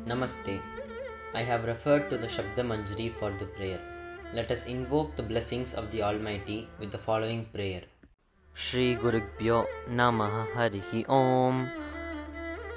Namaste. I have referred to the Shabda Manjari for the prayer. Let us invoke the blessings of the Almighty with the following prayer. Shri Gurubhyo Namaha Harihi Om.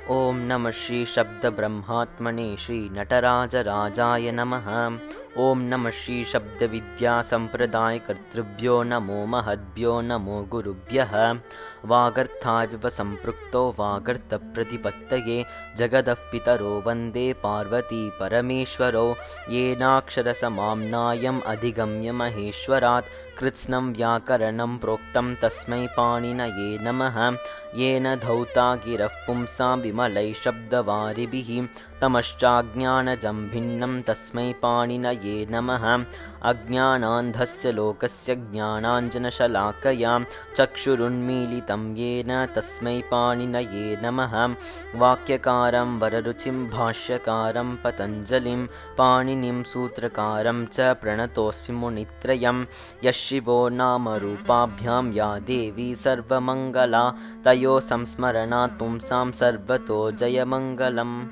Om Namah Shri Shabda Brahmatmane Shri Nataraja Rajaya Namaha. Om Namah Shri Shabda Vidya Sampradaya Kartrubhyo Namo Mahadbhyo Namo Gurubhyah. Vagartha Viva Samprukto Vagartha Pratipattaye Jagadav Pitaro Vande Parvati Parameshwaro Yenakshara Samamnayam Adhigamya Maheshwarat Kritsnam Vyakaranam Proktam Tasmai Paninaye Namaha Yena Dhauta Giraf Pumsam Vimalai Shabdavaribhi Tamaschagnanajam Bhinnam Tasmai Paninaye Namaha Ajnanandhasya Lokasya Jnananjana Shalakaya Chakshurunmilitam Yena Tasmai Paninaye Namaha Vakyakaram Vararuchim Bhashyakaram Patanjalim Paninim Sutrakaram Cha Pranatosmi Munitrayam Yashivo Nama Rupabhyam Ya Devi Sarvamangala Tayo Samsmaranat Pumsam Sarvato Jayamangalam.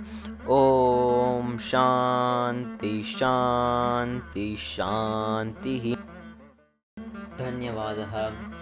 Om Shanti Shanti Shanti. Dhanyavadaha.